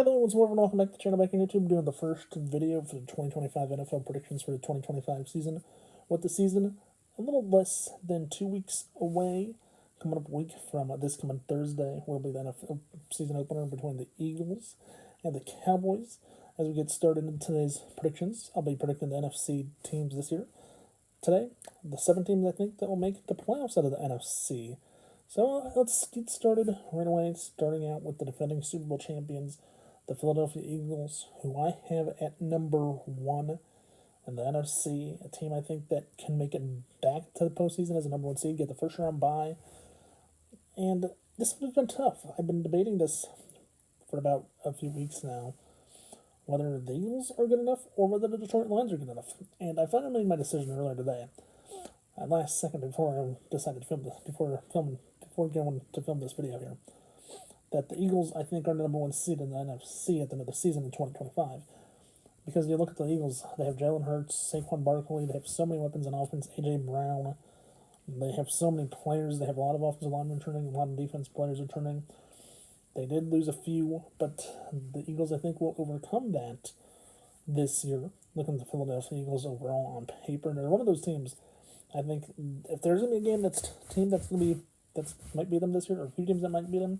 Hello, what's more, and welcome back to the channel back on YouTube. Doing the first video for the 2025 NFL predictions for the 2025 season. With the season a little less than 2 weeks away, coming up a week from this coming Thursday, will be the NFL season opener between the Eagles and the Cowboys. As we get started in today's predictions, I'll be predicting the NFC teams this year. Today, the 7 teams I think that will make the playoffs out of the NFC. So let's get started right away, starting out with the defending Super Bowl champions, the Philadelphia Eagles, who I have at number 1 in the NFC, a team I think that can make it back to the postseason as a number 1 seed, get the first round bye. And this has been tough. I've been debating this for about a few weeks now, whether the Eagles are good enough or whether the Detroit Lions are good enough. And I finally made my decision earlier today, at last second before I decided to film this, before going to film this video here, that the Eagles, I think, are the number 1 seed in the NFC at the end of the season in 2025. Because you look at the Eagles, they have Jalen Hurts, Saquon Barkley, they have so many weapons on offense, A.J. Brown, they have so many players, they have a lot of offensive linemen returning, a lot of defense players returning. They did lose a few, but the Eagles, I think, will overcome that this year. Looking at the Philadelphia Eagles overall on paper, they're one of those teams, I think, if there's going to be a game that might beat them this year, or a few teams that might beat them,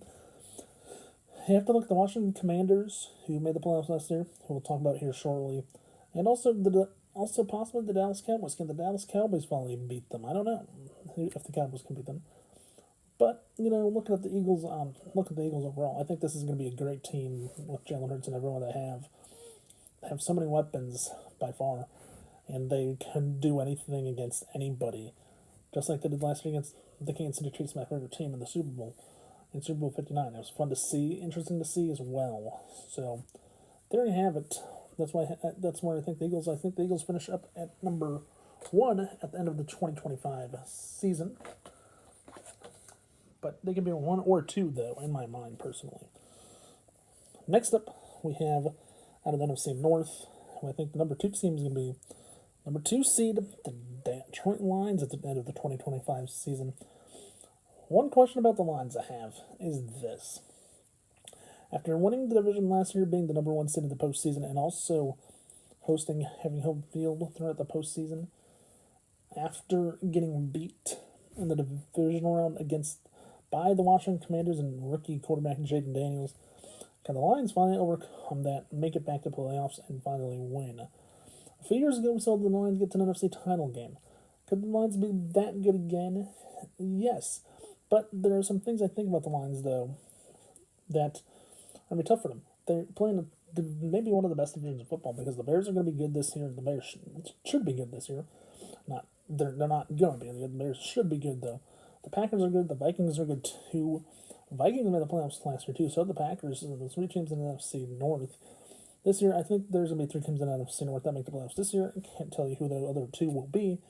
you have to look at the Washington Commanders, who made the playoffs last year, who we'll talk about here shortly, and also possibly the Dallas Cowboys. Can the Dallas Cowboys finally beat them? I don't know if the Cowboys can beat them. But, looking at the Eagles, overall, I think this is going to be a great team with Jalen Hurts and everyone they have. They have so many weapons by far, and they can do anything against anybody, just like they did last year against the Kansas City Chiefs, my favorite team in the Super Bowl. In Super Bowl 59. It was fun to see, interesting to see as well. So there you have it. That's where I think the Eagles. I think the Eagles finish up at number 1 at the end of the 2025 season. But they can be 1 or 2 though, in my mind personally. Next up, we have out of the NFC North, who I think the number 2 team is going to be number 2 seed, the Detroit Lions at the end of the 2025 season. One question about the Lions I have is this. After winning the division last year, being the number 1 seed in the postseason, and also having home field throughout the postseason, after getting beat in the divisional round by the Washington Commanders and rookie quarterback Jaden Daniels, can the Lions finally overcome that, make it back to playoffs, and finally win? A few years ago, we saw the Lions get to an NFC title game. Could the Lions be that good again? Yes. But there are some things I think about the Lions, though, that are going to be tough for them. They're playing maybe one of the best divisions of football, because the Bears are going to be good this year. The Bears should be good this year. They're not going to be good. The Bears should be good, though. The Packers are good. The Vikings are good, too. The Vikings made the playoffs last year, too. So the Packers and the 3 teams in the NFC North. This year, I think there's going to be 3 teams in the NFC North that make the playoffs this year. I can't tell you who the other 2 will be.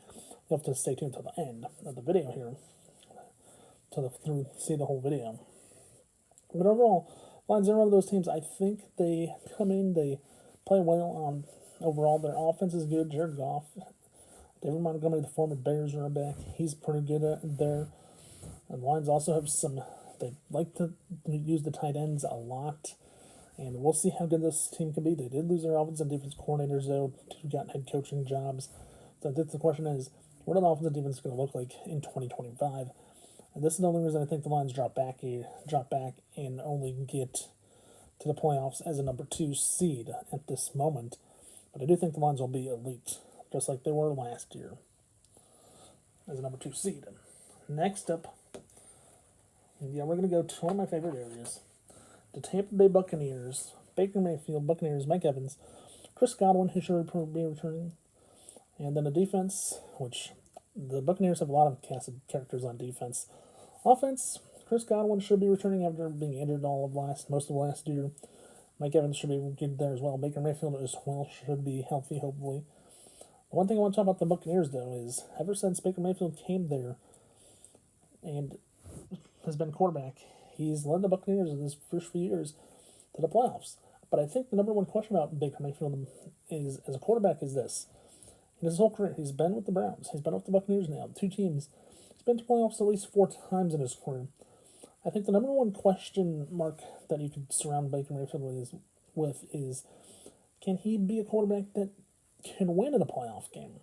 You'll have to stay tuned until the end of the video here to see the whole video. But overall, Lions are one of those teams. I think they come in, they play well. Overall, their offense is good. Jared Goff, David Montgomery, the former Bears running back, he's pretty good there. And the Lions also have they like to use the tight ends a lot. And we'll see how good this team can be. They did lose their offensive and defense coordinators, though, who got head coaching jobs. So the question is, what are the offensive defense going to look like in 2025? And this is the only reason I think the Lions drop back and only get to the playoffs as a number 2 seed at this moment. But I do think the Lions will be elite, just like they were last year, as a number 2 seed. Next up, we're going to go to one of my favorite areas, the Tampa Bay Buccaneers, Baker Mayfield, Buccaneers, Mike Evans, Chris Godwin, who should be returning, and then the defense, which the Buccaneers have a lot of casted characters on defense. Offense, Chris Godwin should be returning after being injured most of last year. Mike Evans should be good there as well. Baker Mayfield as well should be healthy, hopefully. The one thing I want to talk about the Buccaneers, though, is ever since Baker Mayfield came there and has been quarterback, he's led the Buccaneers in his first few years to the playoffs. But I think the number 1 question about Baker Mayfield is, as a quarterback, is this. In his whole career, he's been with the Browns. He's been with the Buccaneers now, 2 teams. He's been to playoffs at least 4 times in his career. I think the number 1 question mark that you could surround Baker Mayfield with is, with is, can he be a quarterback that can win in a playoff game?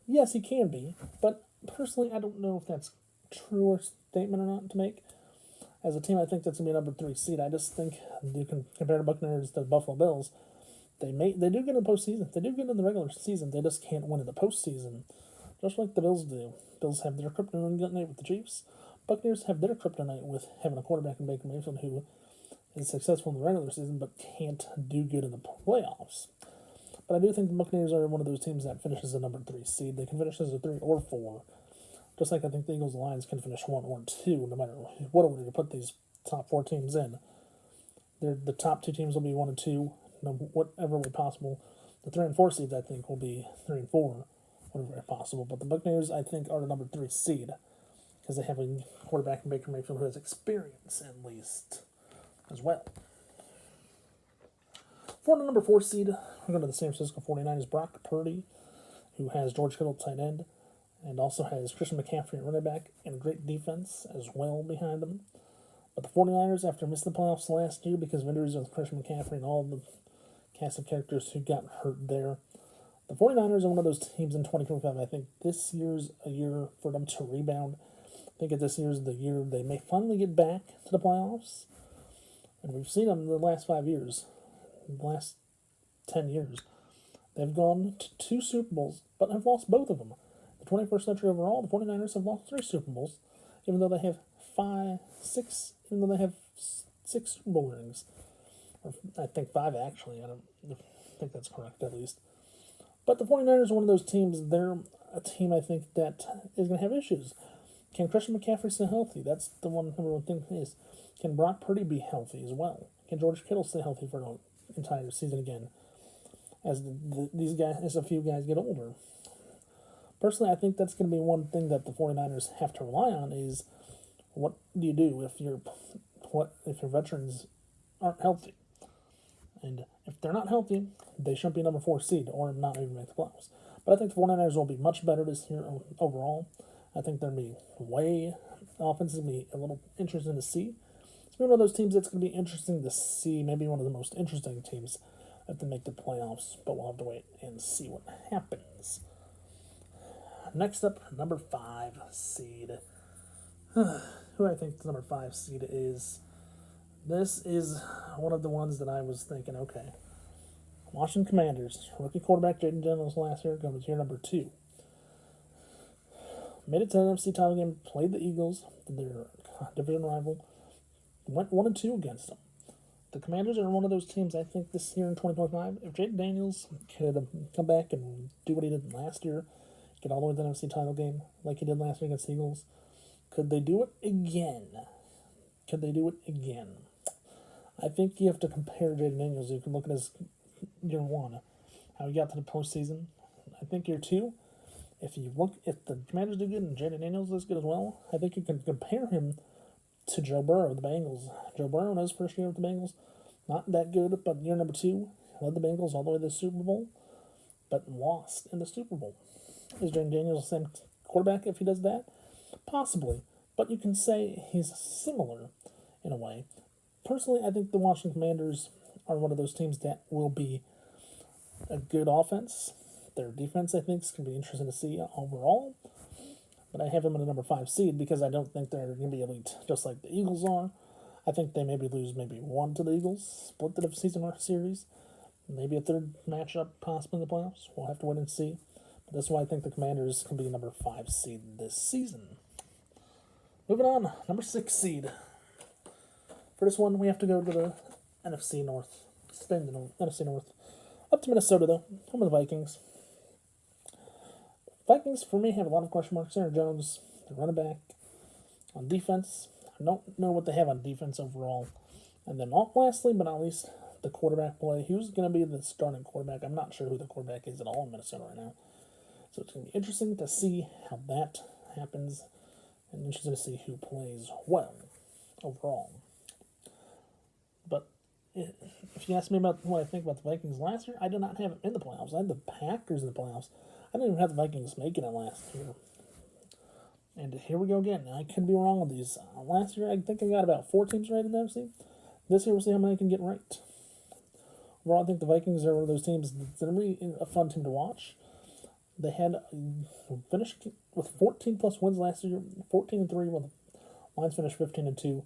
Yes, he can be, but personally, I don't know if that's a truer statement or not to make. As a team, I think that's going to be a number 3 seed. I just think you can compare the Buccaneers to the Buffalo Bills. They do good in the postseason. They do good in the regular season. They just can't win in the postseason, just like the Bills do. Bills have their kryptonite with the Chiefs. Buccaneers have their kryptonite with having a quarterback in Baker Mayfield who is successful in the regular season but can't do good in the playoffs. But I do think the Buccaneers are one of those teams that finishes a number 3 seed. They can finish as a 3 or 4. Just like I think the Eagles and Lions can finish 1 or 2, no matter what order you put these top 4 teams in. The top 2 teams will be 1 and 2, whatever way possible. The 3 and 4 seeds, I think, will be 3 and 4, whatever way possible. But the Buccaneers, I think, are the number 3 seed because they have a quarterback in Baker Mayfield who has experience, at least, as well. For the number 4 seed, we're going to the San Francisco 49ers, Brock Purdy, who has George Kittle at tight end, and also has Christian McCaffrey at running back and a great defense as well behind them. But the 49ers, after missing the playoffs last year because of injuries with Christian McCaffrey and all the cast of characters who got hurt there, the 49ers are one of those teams in 2025. I think this year's a year for them to rebound. I think this year's the year they may finally get back to the playoffs. And we've seen them in the last 5 years, the last 10 years. They've gone to 2 Super Bowls, but have lost both of them. The 21st century overall, the 49ers have lost 3 Super Bowls, even though they have 6 Super Bowl rings. Or I think 5, actually. I don't think that's correct, at least. But the 49ers are one of those teams, they're a team, I think, that is going to have issues. Can Christian McCaffrey stay healthy? That's the number one thing is, can Brock Purdy be healthy as well? Can George Kittle stay healthy for an entire season again? As a few guys get older. Personally, I think that's going to be one thing that the 49ers have to rely on is, what do you do if your veterans aren't healthy? And if they're not healthy, they shouldn't be number 4 seed or not even make the playoffs. But I think the 49ers will be much better this year overall. I think they'll be offense is going to be a little interesting to see. It's one of those teams that's going to be interesting to see, maybe one of the most interesting teams to make the playoffs, but we'll have to wait and see what happens. Next up, number 5 seed. Who I think the number 5 seed is. This is one of the ones that I was thinking, okay, Washington Commanders, rookie quarterback Jaden Daniels last year, going to year number 2. Made it to the NFC title game, played the Eagles, their division rival, went 1 and 2 against them. The Commanders are one of those teams, I think, this year in 2025, if Jaden Daniels could come back and do what he did last year, get all the way to the NFC title game like he did last year against the Eagles, could they do it again? I think you have to compare Jaden Daniels. You can look at his year 1, how he got to the postseason. I think year 2, if the Commanders do good and Jaden Daniels does good as well, I think you can compare him to Joe Burrow of the Bengals. Joe Burrow in his first year with the Bengals, not that good, but year number 2, led the Bengals all the way to the Super Bowl, but lost in the Super Bowl. Is Jaden Daniels the same quarterback if he does that? Possibly, but you can say he's similar in a way. Personally, I think the Washington Commanders are one of those teams that will be a good offense. Their defense, I think, is going to be interesting to see overall. But I have them in a number 5 seed because I don't think they're going to be elite just like the Eagles are. I think they maybe lose 1 to the Eagles, split the season series, maybe a third matchup possibly in the playoffs. We'll have to wait and see. But that's why I think the Commanders can be number 5 seed this season. Moving on, number 6 seed. For this one, we have to go to the NFC North. Stay in the NFC North. Up to Minnesota, though. Home of the Vikings. Vikings, for me, have a lot of question marks. Aaron Jones, the running back. On defense, I don't know what they have on defense overall. And then, lastly, but not least, the quarterback play. Who's going to be the starting quarterback? I'm not sure who the quarterback is at all in Minnesota right now. So it's going to be interesting to see how that happens. And interesting to see who plays well overall. But if you ask me about what I think about the Vikings last year, I did not have them in the playoffs. I had the Packers in the playoffs. I didn't even have the Vikings making it last year. And here we go again. I could be wrong on these. Last year, I think I got about 4 teams right in the NFC. This year, we'll see how many I can get right. overall, I think the Vikings are one of those teams that's going to be a fun team to watch. They had finished with 14+ wins last year, 14-3. Well, the Lions finished 15-2.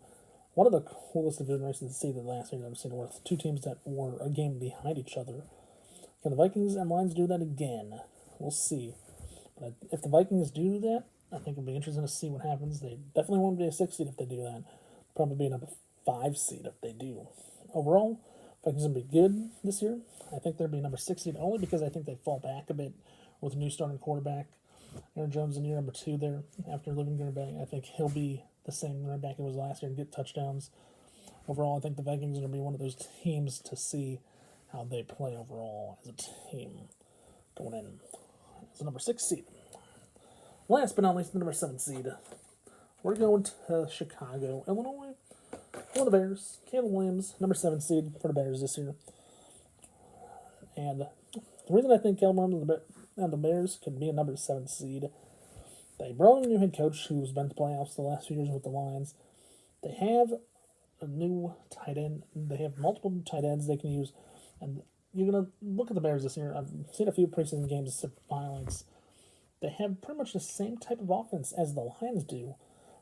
One of the coolest division races to see the last year I've seen, with two teams that were a game behind each other. Can the Vikings and Lions do that again? We'll see. But if the Vikings do that, I think it'll be interesting to see what happens. They definitely won't be a 6 seed if they do that. Probably be another 5 seed if they do. Overall, Vikings will be good this year. I think they'll be number 6 seed only because I think they fall back a bit with a new starting quarterback. Aaron Jones in year number 2 there after leaving Green Bay. I think he'll be the same running back he was last year and get touchdowns. Overall, I think the Vikings are going to be one of those teams to see how they play overall as a team going in as a number 6 seed. Last but not least, the number 7 seed. We're going to Chicago, Illinois. For the Bears, Caleb Williams, number 7 seed for the Bears this year. And the reason I think Caleb Williams and the Bears could be a number 7 seed, they brought in a new head coach who's been to playoffs the last few years with the Lions. They have a new tight end. They have multiple tight ends they can use. And you're going to look at the Bears this year. I've seen a few preseason games, highlights. They have pretty much the same type of offense as the Lions do,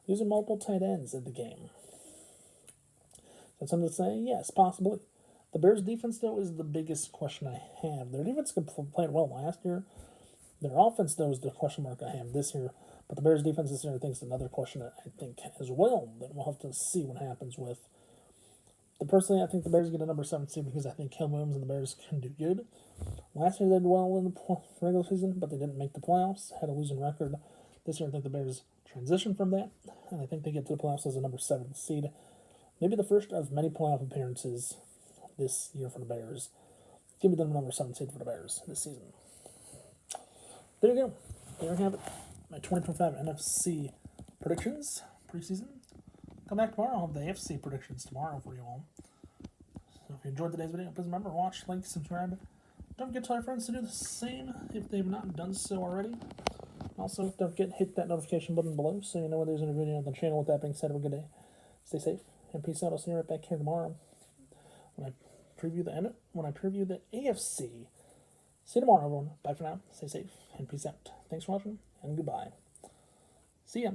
using multiple tight ends in the game. That's something to say? Yes, possibly. The Bears' defense, though, is the biggest question I have. Their defense played well last year. Their offense, though, is the question mark I have this year. But the Bears' defense this year, I think, is another question that I think as well that we'll have to see what happens with. But personally, I think the Bears get a number 7 seed because I think Caleb Williams and the Bears can do good. Last year they did well in the regular season, but they didn't make the playoffs, had a losing record. This year I think the Bears transition from that, and I think they get to the playoffs as a number 7 seed. Maybe the first of many playoff appearances this year for the Bears. Give me the number 7 seed for the Bears this season. There you go. There you have it. My 2025 NFC predictions, preseason. Come back tomorrow. I'll have the AFC predictions tomorrow for you all. So if you enjoyed today's video, please remember, watch, like, subscribe. Don't forget to tell your friends to do the same if they've not done so already. Also, don't forget hit that notification button below so you know when there's a new video on the channel. With that being said, have a good day. Stay safe and peace out. I'll see you right back here tomorrow when I preview the AFC. See you tomorrow, everyone. Bye for now. Stay safe and peace out. Thanks for watching and goodbye. See ya.